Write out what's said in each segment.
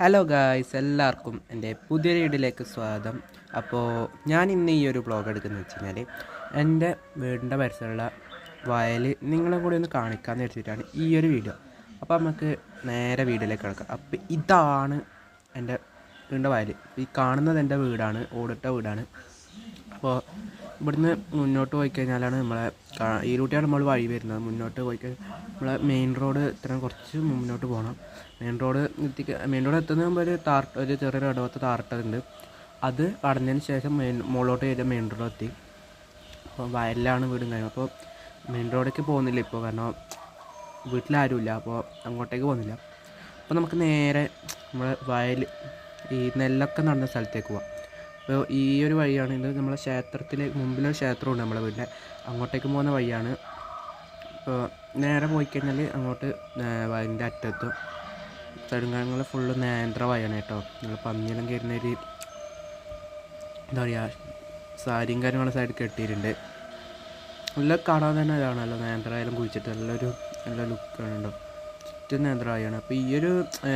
Hello guys, എല്ലാവർക്കും എൻ്റെ പുതിയൊരു വീഡിയോയിലേക്ക് സ്വാഗതം. അപ്പോൾ ഞാൻ ഇന്ന് ഈ ഒരു വ്ളോഗ് എടുക്കുന്നത് വെച്ച് കഴിഞ്ഞാൽ എൻ്റെ വീടിൻ്റെ പരിസരമുള്ള വയൽ നിങ്ങളെ കൂടി ഒന്ന് കാണിക്കാമെന്ന് വെച്ചിട്ടാണ് ഈ ഒരു വീഡിയോ. അപ്പോൾ നമുക്ക് നേരെ വീഡിയോയിലേക്ക് കിടക്കാം. അപ്പോൾ ഇതാണ് എൻ്റെ വീടിൻ്റെ വയൽ. ഈ കാണുന്നത് എൻ്റെ വീടാണ്, ഓടിട്ട വീടാണ്. അപ്പോൾ ഇവിടുന്ന് മുന്നോട്ട് പോയി കഴിഞ്ഞാലാണ് നമ്മളെ ഈ റൂട്ടിലാണ് നമ്മൾ വഴി വരുന്നത്. മുന്നോട്ട് പോയി കഴിഞ്ഞാൽ നമ്മളെ മെയിൻ റോഡ് ഇത്രയും കുറച്ച് മുന്നോട്ട് പോകണം. മെയിൻ റോഡ് എത്തുന്ന മുമ്പ് ഒരു ചെറിയൊരു ഇടവത്ത് താറിട്ടതുണ്ട്. അത് കടന്നതിന് ശേഷം മുകളിലോട്ട് ചെയ്ത മെയിൻ റോഡ് എത്തി. അപ്പോൾ വയലിലാണ് വീടും കാര്യം. അപ്പോൾ മെയിൻ റോഡേക്ക് പോകുന്നില്ല ഇപ്പോൾ, കാരണം വീട്ടിലാരുമില്ല. അപ്പോൾ അങ്ങോട്ടേക്ക് പോകുന്നില്ല. അപ്പോൾ നമുക്ക് നേരെ നമ്മളെ വയൽ ഈ നെല്ലൊക്കെ നടന്ന സ്ഥലത്തേക്ക് പോവാം. അപ്പോൾ ഈ ഒരു വഴിയാണ് ഇത്. നമ്മളെ മുമ്പിലൊരു ക്ഷേത്രമുണ്ട് നമ്മളെ വീട്ടിലെ, അങ്ങോട്ടേക്ക് പോകുന്ന വഴിയാണ്. ഇപ്പോൾ നേരെ പോയി കഴിഞ്ഞാൽ അങ്ങോട്ട് വയലിൻ്റെ അറ്റത്തും തടുങ്കാലങ്ങൾ ഫുള്ള് നേന്ത്ര വഴിയാണ് കേട്ടോ. നിങ്ങൾ പന്നിയെല്ലാം കയറുന്നൊരു എന്താ പറയുക, സാരിയും കാര്യങ്ങളും സൈഡ് കെട്ടിയിട്ടുണ്ട്. നല്ല കാണാൻ തന്നെ ഇതാണല്ലോ, നേന്ത്രായാലും കുഴിച്ചിട്ട് നല്ല ലുക്കാണ് കേട്ടോ. ചുറ്റും നേന്ത്രമാണ്. അപ്പോൾ ഈ ഒരു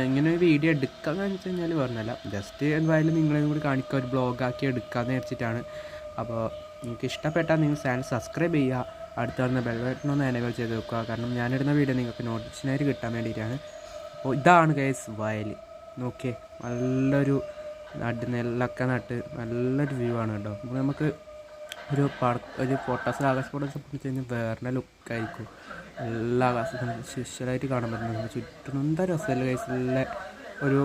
ഇങ്ങനെ ഒരു വീഡിയോ എടുക്കാമെന്ന് വെച്ച് കഴിഞ്ഞാൽ പറഞ്ഞല്ല, ജസ്റ്റ് എന്തായാലും നിങ്ങളെയും കൂടി കാണിക്കുക, ഒരു ബ്ലോഗാക്കി എടുക്കാമെന്ന് വെച്ചിട്ടാണ്. അപ്പോൾ നിങ്ങൾക്ക് ഇഷ്ടപ്പെട്ടാൽ നിങ്ങൾ ചാനൽ സബ്സ്ക്രൈബ് ചെയ്യുക, അടുത്ത് വന്ന ബെൽ ബട്ടൺ എനേബിൾ ചെയ്ത് വെക്കുക. കാരണം ഞാനിടുന്ന വീഡിയോ നിങ്ങൾക്ക് നോട്ടിഫിക്കേഷനായിട്ട് കിട്ടാൻ വേണ്ടിയിട്ടാണ്. അപ്പോൾ ഇതാണ് ഗൈസ് വയൽ. നോക്കിയേ, നല്ലൊരു നെല്ലൊക്കെ നട്ട് നല്ലൊരു വ്യൂ ആണ് കേട്ടോ. അപ്പോൾ നമുക്ക് ഒരു ഫോട്ടോസ് ആകാശ ഫോട്ടോസ് പിടിച്ച് കഴിഞ്ഞാൽ വേറെ ലുക്കായിരിക്കും. എല്ലാ ആകാശത്തിനും സ്പെഷ്യലായിട്ട് കാണാൻ പറ്റുന്നത്. ചുറ്റും എന്താ രസമല്ല ഗൈസ്. നല്ല ഒരു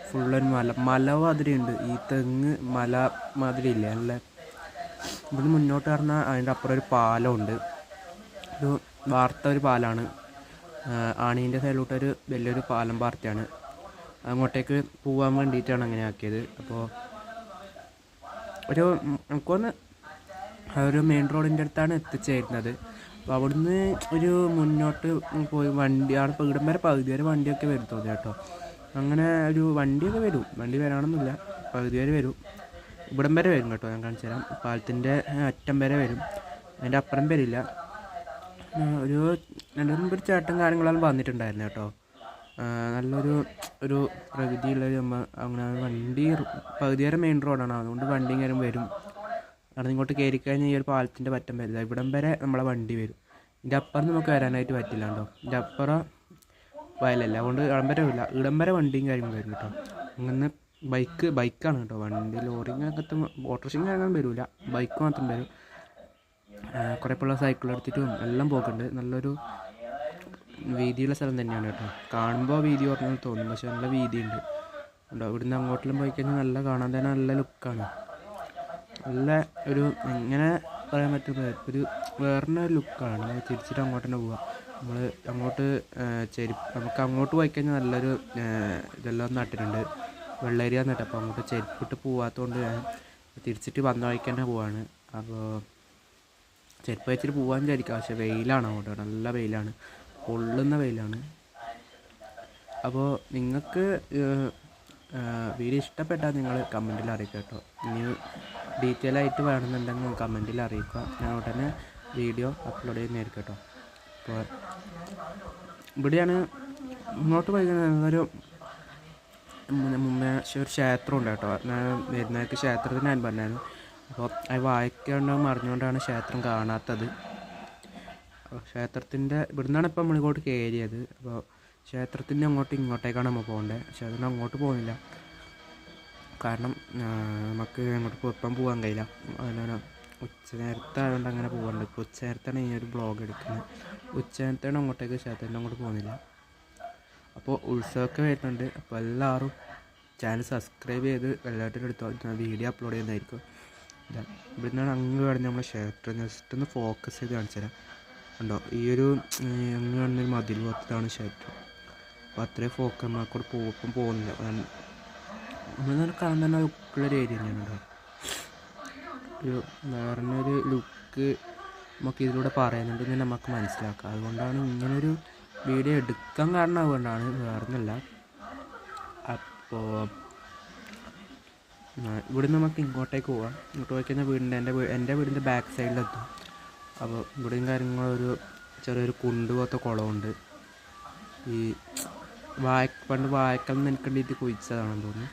ഫുള്ളൊരു മല മാതിരി ഉണ്ട്. ഈ തെങ്ങ് മല മാതിരി ഇല്ലേ, നല്ല ഇവിടുന്ന് മുന്നോട്ട് പറഞ്ഞാൽ അതിൻ്റെ അപ്പുറം ഒരു പാലമുണ്ട്. ഒരു ഒരു പാലമാണ്. ആണീൻ്റെ സൈഡിലോട്ടൊരു വലിയൊരു പാലം വാർത്തയാണ്. അങ്ങോട്ടേക്ക് പോകാൻ വേണ്ടിയിട്ടാണ് അങ്ങനെ ആക്കിയത്. അപ്പോൾ നമുക്കൊന്ന് ഒരു മെയിൻ റോഡിൻ്റെ അടുത്താണ് എത്തിച്ചേരുന്നത്. അപ്പോൾ അവിടുന്ന് ഒരു മുന്നോട്ട് പോയി വണ്ടിയാണ് ഇപ്പോൾ ഇവിടം വരെ പകുതി വരെ വണ്ടിയൊക്കെ വരും തോന്നി കേട്ടോ. അങ്ങനെ ഒരു വണ്ടിയൊക്കെ വരും, വണ്ടി വരാണമെന്നില്ല, പകുതി വരെ വരും, ഇവിടം വരെ വരും കേട്ടോ. ഞാൻ കാണിച്ചു തരാം. പാലത്തിൻ്റെ അറ്റം വരെ വരും, അതിൻ്റെ അപ്പുറം വരില്ല. ഒരു മുമ്പ് ചേട്ടൻ കാര്യങ്ങളെല്ലാം വന്നിട്ടുണ്ടായിരുന്നു കേട്ടോ. നല്ലൊരു പ്രകൃതിയുള്ളൊരു അങ്ങനെ വണ്ടി പകുതി വരെ മെയിൻ റോഡാണ്, അതുകൊണ്ട് വണ്ടിയും കാര്യം വരും. കാരണം ഇങ്ങോട്ട് കയറി കഴിഞ്ഞാൽ ഈ ഒരു പാലത്തിൻ്റെ പറ്റം വരില്ല, ഇവിടം വരെ നമ്മളെ വണ്ടി വരും. ഇതിൻ്റെ അപ്പുറം നമുക്ക് വരാനായിട്ട് പറ്റില്ല കേട്ടോ. ഇതിൻ്റെ അപ്പുറം വയലല്ല, അതുകൊണ്ട് ഇടം വരെ വരില്ല, ഇടം വരെ വണ്ടിയും കാര്യങ്ങളും വരും കേട്ടോ. അങ്ങനെ ബൈക്കാണ് കേട്ടോ. വണ്ടി ലോറി അങ്ങനത്തെ ഓട്ടോറിക്ഷയും കാര്യങ്ങളും വരില്ല, ബൈക്ക് മാത്രം വരും. കുറേ പിള്ളേർ സൈക്കിൾ എടുത്തിട്ടും എല്ലാം പോകുന്നുണ്ട്. നല്ലൊരു വീതിയുള്ള സ്ഥലം തന്നെയാണ് കേട്ടോ. കാണുമ്പോൾ വീതി പറഞ്ഞാൽ തോന്നും, പക്ഷെ നല്ല വീതിയുണ്ട് കേട്ടോ. ഇവിടുന്ന് അങ്ങോട്ടെല്ലാം പോയി കഴിഞ്ഞാൽ നല്ല കാണാൻ തന്നെ നല്ല ലുക്കാണ്. നല്ല ഒരു എങ്ങനെ പറയാൻ പറ്റുന്നത്, ഒരു വേറെ ലുക്കാണ്. നമ്മൾ തിരിച്ചിട്ട് അങ്ങോട്ട് തന്നെ പോവുക. നമ്മൾ അങ്ങോട്ട് നമുക്ക് അങ്ങോട്ട് പോയി കഴിഞ്ഞാൽ നല്ലൊരു ഇതെല്ലാം നട്ടിട്ടുണ്ട്, വെള്ളരിയ നട്ട്. അപ്പോൾ അങ്ങോട്ട് ചെരുപ്പിട്ട് പോവാത്തതുകൊണ്ട് ഞാൻ തിരിച്ചിട്ട് വന്ന വഴിക്ക് തന്നെ പോവാണ്. അപ്പോൾ ചെരുപ്പ് വെച്ചിട്ട് പോകാൻ വിചാരിക്കാം, പക്ഷേ വെയിലാണ് അങ്ങോട്ട്, നല്ല വെയിലാണ്, പൊള്ളുന്ന വെയിലാണ്. അപ്പോൾ നിങ്ങൾക്ക് വീഡിയോ ഇഷ്ടപ്പെട്ടാൽ നിങ്ങൾ കമൻറ്റിൽ അറിയിക്കുക കേട്ടോ. ഇനി ഡീറ്റെയിൽ ആയിട്ട് വേണമെന്നുണ്ടെങ്കിൽ കമൻറ്റിൽ അറിയിക്കുക, ഞാൻ ഉടനെ വീഡിയോ അപ്ലോഡ് ചെയ്യുന്നതായിരിക്കും കേട്ടോ. അപ്പോൾ ഇവിടെയാണ് ഇങ്ങോട്ട് പോയി ഒരു മുമ്പേ ഒരു ക്ഷേത്രമുണ്ട് കേട്ടോ. ഞാൻ വരുന്നതൊക്കെ ക്ഷേത്രത്തിന് ഞാൻ പറഞ്ഞായിരുന്നു. അപ്പോൾ അത് വായിക്കാണ്ട് മറിഞ്ഞുകൊണ്ടാണ് ക്ഷേത്രം കാണാത്തത്. അപ്പോൾ ക്ഷേത്രത്തിൻ്റെ ഇവിടുന്നാണ് ഇപ്പോൾ നമ്മളിങ്ങോട്ട് കയറിയത്. അപ്പോൾ ക്ഷേത്രത്തിൻ്റെ ഇങ്ങോട്ടേക്കാണ് നമ്മൾ പോകേണ്ടത്. പക്ഷേ അതിന് അങ്ങോട്ട് പോകുന്നില്ല, കാരണം നമുക്ക് അങ്ങോട്ട് ഇപ്പം പോകാൻ കഴിയില്ല. അതിനാണ് ഉച്ച നേരത്തെ ആയതുകൊണ്ട് അങ്ങനെ പോകാറുണ്ട്. ഇപ്പോൾ ഉച്ച നേരത്താണ് ഈ ഒരു ബ്ലോഗ് എടുക്കുന്നത്. ഉച്ച നേരത്താണ് അങ്ങോട്ടേക്ക് ക്ഷേത്രത്തിൻ്റെ അങ്ങോട്ട് പോകുന്നില്ല. അപ്പോൾ ഉത്സവമൊക്കെ വരുന്നുണ്ട്. അപ്പോൾ എല്ലാവരും ചാനൽ സബ്സ്ക്രൈബ് ചെയ്ത് എല്ലാവരുടെ അടുത്ത് വീഡിയോ അപ്ലോഡ് ചെയ്യുന്നതായിരിക്കും. ഇവിടുന്നാണ് അങ്ങ് കാണുന്ന നമ്മളെ ക്ഷേത്രം. ജസ്റ്റ് ഒന്ന് ഫോക്കസ് ചെയ്ത് കാണിച്ചു തരാം. ഉണ്ടോ, ഈ ഒരു അങ്ങ് കാണുന്നൊരു മതിൽ പോലത്താണ് ക്ഷേത്രം. അപ്പോൾ അത്രയും ഫോക്കസ് നമ്മൾക്കൂടെ ഇപ്പം പോകുന്നില്ല. നമ്മൾ കാണാൻ തന്നെ ലുക്കുള്ളൊരു ഏരിയ തന്നെയാണ് കേട്ടോ. ഒരു വേറൊരു ലുക്ക് നമുക്ക് ഇതിലൂടെ പറയാനുണ്ടെങ്കിൽ നമുക്ക് മനസ്സിലാക്കാം. അതുകൊണ്ടാണ് ഇങ്ങനൊരു വീഡിയോ എടുക്കാൻ കാരണം, അതുകൊണ്ടാണ്, വേറൊന്നുമല്ല. അപ്പോൾ ഇവിടെ നമുക്ക് ഇങ്ങോട്ടേക്ക് പോകാം. ഇങ്ങോട്ട് പോയി കഴിഞ്ഞാൽ എൻ്റെ വീടിൻ്റെ ബാക്ക് സൈഡിലെത്തും. അപ്പോൾ ഇവിടെയും കാര്യങ്ങളൊരു ചെറിയൊരു കുണ്ട് പോലത്തെ കുളമുണ്ട്. ഈ പണ്ട് വായക്കൽ നിൽക്കേണ്ടിയിട്ട് കുഴിച്ചതാണെന്ന് തോന്നുന്നു.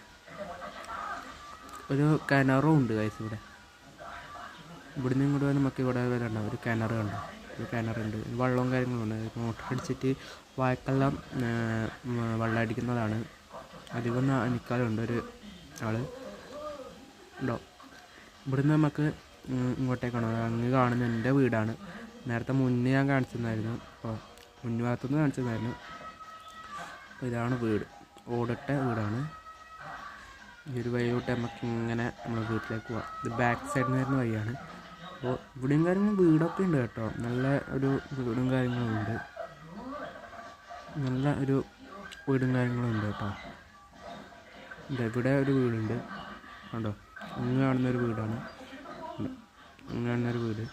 ഒരു കിണറും ഉണ്ട് ഗൈസ് ഇവിടെ. ഇവിടുന്ന് ഇങ്ങോട്ട് വന്ന് നമുക്ക് ഇവിടെ വരണ്ട ഒരു കിണർ കണ്ടോ, ഒരു കിണറുണ്ട്, വെള്ളവും കാര്യങ്ങളുണ്ട്. മോട്ടർ അടിച്ചിട്ട് വായക്കെല്ലാം വെള്ളം അടിക്കുന്നതാണ്. അധികം നിൽക്കാറുണ്ട് ഒരു ആൾ ഉണ്ടോ. ഇവിടുന്ന് നമുക്ക് ഇങ്ങോട്ടേക്കാണ്, അങ്ങ് കാണുന്ന എൻ്റെ വീടാണ്. നേരത്തെ മുന്നേ ഞാൻ കാണിച്ചിരുന്നായിരുന്നു, അപ്പോൾ മുൻഭാഗത്തുനിന്ന് കാണിച്ചിരുന്നായിരുന്നു. അപ്പോൾ ഇതാണ് വീട്, ഓടിട്ട വീടാണ്. ഈ ഒരു വഴിയോട്ട് നമുക്ക് ഇങ്ങനെ നമ്മുടെ വീട്ടിലേക്ക് പോവാം. ഇത് ബാക്ക് സൈഡിൽ നിന്ന് വരുന്ന വഴിയാണ്. അപ്പോൾ ഇവിടെയും കാര്യങ്ങളും വീടൊക്കെ ഉണ്ട് കേട്ടോ, നല്ല ഒരു വീടും കാര്യങ്ങളും ഉണ്ട്, നല്ല ഒരു വീടും കാര്യങ്ങളും ഉണ്ട് കേട്ടോ. ഇവിടെ ഒരു വീടുണ്ട് കണ്ടോ, അങ്ങ് കാണുന്നൊരു വീടാണ്, അങ്ങ് കാണുന്നൊരു വീട്.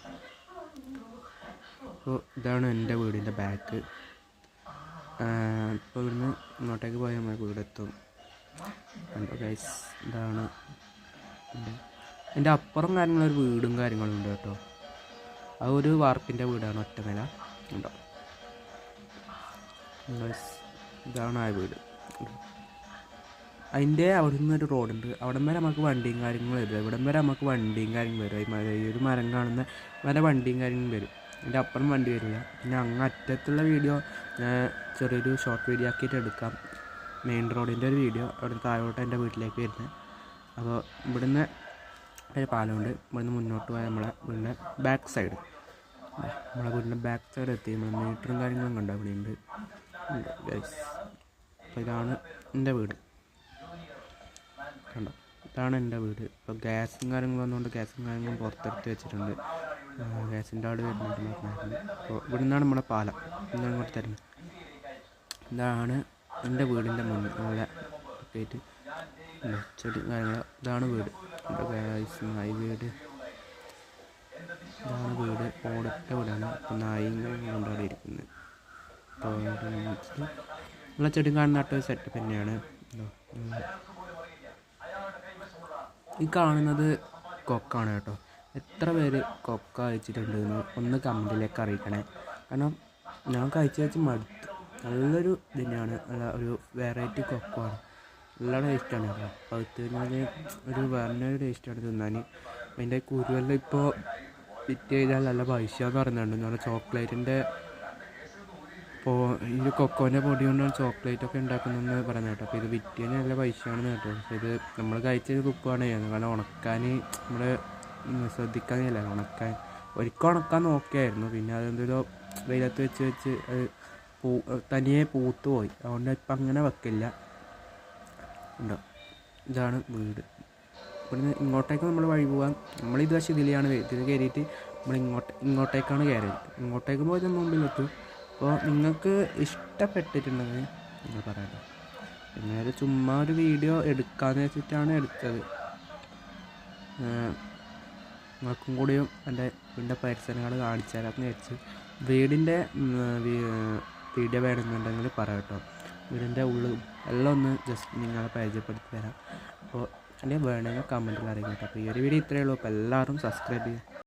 അപ്പോൾ ഇതാണ് എൻ്റെ വീടിൻ്റെ ബാക്ക്. ഇപ്പോൾ ഇവിടുന്ന് ഇങ്ങോട്ടേക്ക് പോയാൽ നമ്മൾ വീടെത്തും കണ്ടോ ഗൈസ്. ഇതാണ് എൻ്റെ അപ്പുറം കാര്യങ്ങളൊരു വീടും കാര്യങ്ങളും ഉണ്ട് കേട്ടോ. ആ ഒരു വാർപ്പിൻ്റെ വീടാണ്, ഒറ്റ നില ഉണ്ടോ ഗൈസ്. ഇതാണ് ആ വീട്. അതിൻ്റെ അവിടെ നിന്നൊരു റോഡുണ്ട്, അവിടം വരെ നമുക്ക് വണ്ടിയും കാര്യങ്ങളും വരും. ഇവിടം വരെ നമുക്ക് വണ്ടിയും കാര്യങ്ങളും വരും. ഈ ഒരു മരം കാണുന്ന വരെ വണ്ടിയും കാര്യങ്ങളും വരും. അതിൻ്റെ അപ്പുറം വണ്ടി വരില്ല. പിന്നെ അങ്ങ് അറ്റത്തുള്ള വീഡിയോ ഞാൻ ചെറിയൊരു ഷോർട്ട് വീഡിയോ ആക്കിയിട്ട് എടുക്കാം. മെയിൻ റോഡിൻ്റെ ഒരു വീഡിയോ അവിടെ താഴോട്ട് എൻ്റെ വീട്ടിലേക്ക് വരുന്നത്. അപ്പോൾ ഇവിടുന്ന് ഒരു പാലമുണ്ട്, ഇവിടുന്ന് മുന്നോട്ട് പോയാൽ നമ്മളെ വീടിൻ്റെ ബാക്ക് സൈഡ്, നമ്മളെ വീടിൻ്റെ ബാക്ക് സൈഡ് എത്തി. നമ്മൾ മീറ്ററും കാര്യങ്ങളും കണ്ടോ അവിടെ ഉണ്ട് ഗൈസ്. അപ്പോൾ ഇതാണ് എൻ്റെ വീട് കണ്ടോ, ഇതാണ് എൻ്റെ വീട്. ഇപ്പോൾ ഗ്യാസും കാര്യങ്ങളും വന്നുകൊണ്ട് ഗ്യാസും കാര്യങ്ങളും പുറത്തെടുത്ത് വെച്ചിട്ടുണ്ട്. ഗ്യാസിൻ്റെ ആട് വരുന്നുണ്ട് പറഞ്ഞായിരുന്നു. അപ്പോൾ ഇവിടെ നിന്നാണ് നമ്മുടെ പാലം, ഇന്നാണ് ഇങ്ങോട്ട് തരുന്നത്. ഇതാണ് എൻ്റെ വീടിൻ്റെ മുന്നിൽ നല്ല ആയിട്ട് ചെടി കാര്യങ്ങൾ. ഇതാണ് വീട്, നായി വീട്. ഇതാണ് വീട്, ഓടിട്ട വീടാണ്. അപ്പോൾ നായും കൊണ്ടാണ് അവിടെ ഇരിക്കുന്നത്. അപ്പോൾ നമ്മളെ ചെടി കാണുന്ന നാട്ടൊരു സെറ്റപ്പ് തന്നെയാണ്. ഈ കാണുന്നത് കൊക്കാണ് കേട്ടോ. എത്ര പേര് കൊക്ക കഴിച്ചിട്ടുണ്ടെന്ന് ഒന്ന് കമൻറ്റിലേക്ക് അറിയിക്കണേ. കാരണം ഞാൻ കഴിച്ച് മടുത്തു. നല്ലൊരു തന്നെയാണ്, നല്ല ഒരു വെറൈറ്റി കൊക്കമാണ്, നല്ല ടേസ്റ്റാണ് കേട്ടോ. പഴുത്ത് കഴിഞ്ഞാൽ ഒരു വേറെ ടേസ്റ്റാണ് തിന്നാൻ. അതിൻ്റെ കുരുവെല്ലാം ഇപ്പോൾ വിറ്റ് ചെയ്താൽ നല്ല പൈസ എന്ന് പറയുന്നുണ്ട്. നല്ല ചോക്ലേറ്റിൻ്റെ ഈ ഒരു കൊക്കോൻ്റെ പൊടി കൊണ്ടാണ് ചോക്ലേറ്റൊക്കെ ഉണ്ടാക്കുന്നതെന്ന് പറയുന്നത് കേട്ടോ. അപ്പോൾ ഇത് വിറ്റ് കഴിഞ്ഞാൽ നല്ല പൈസയാണെന്ന് കേട്ടോ. പക്ഷേ ഇത് നമ്മൾ കഴിച്ചൊരു കുക്കുവാണ് ചെയ്യുന്നത്. കാരണം ഉണക്കാൻ നമ്മൾ ശ്രദ്ധിക്കാനില്ല. ഉണക്കാൻ ഒരിക്കൽ ഉണക്കാൻ നോക്കിയായിരുന്നു, പിന്നെ അതെന്തൊരു വെയിലത്ത് വെച്ച് അത് തനിയെ പൂത്ത് പോയി. അതുകൊണ്ട് ഇപ്പം അങ്ങനെ വെക്കില്ല ഉണ്ടോ. ഇതാണ് വീട്. ഇവിടുന്ന് ഇങ്ങോട്ടേക്ക് നമ്മൾ വഴി പോകാം. നമ്മളിത് പക്ഷേ ഇതിലാണ് ഇതിൽ കയറിയിട്ട് നമ്മൾ ഇങ്ങോട്ടേക്കാണ് കയറിയത്. ഇങ്ങോട്ടേക്ക് പോയത് മുമ്പിലെത്തും. അപ്പോൾ നിങ്ങൾക്ക് ഇഷ്ടപ്പെട്ടിട്ടുണ്ടെങ്കിൽ നിങ്ങൾ പറയാം. പിന്നെ ഒരു ചുമ്മാ ഒരു വീഡിയോ എടുക്കാമെന്ന് വെച്ചിട്ടാണ് എടുത്തത്. നിങ്ങൾക്കും കൂടിയും എൻ്റെ വീടിൻ്റെ പരിസരങ്ങൾ കാണിച്ചു തരാമെന്ന് വെച്ച്. വീടിൻ്റെ വീഡിയോ വേണമെന്നുണ്ടെങ്കിൽ പറയാം കേട്ടോ. വീടിൻ്റെ ഉള്ളിൽ എല്ലാം ഒന്ന് ജസ്റ്റ് നിങ്ങളെ പരിചയപ്പെടുത്തി തരാം. അപ്പോൾ അല്ലെങ്കിൽ വേണമെങ്കിൽ കമൻറ്റിൽ അറിയിക്കാം കേട്ടോ. അപ്പോൾ ഈ ഒരു വീഡിയോ ഇത്രയേ ഉള്ളൂ. അപ്പോൾ എല്ലാവരും സബ്സ്ക്രൈബ് ചെയ്യുക.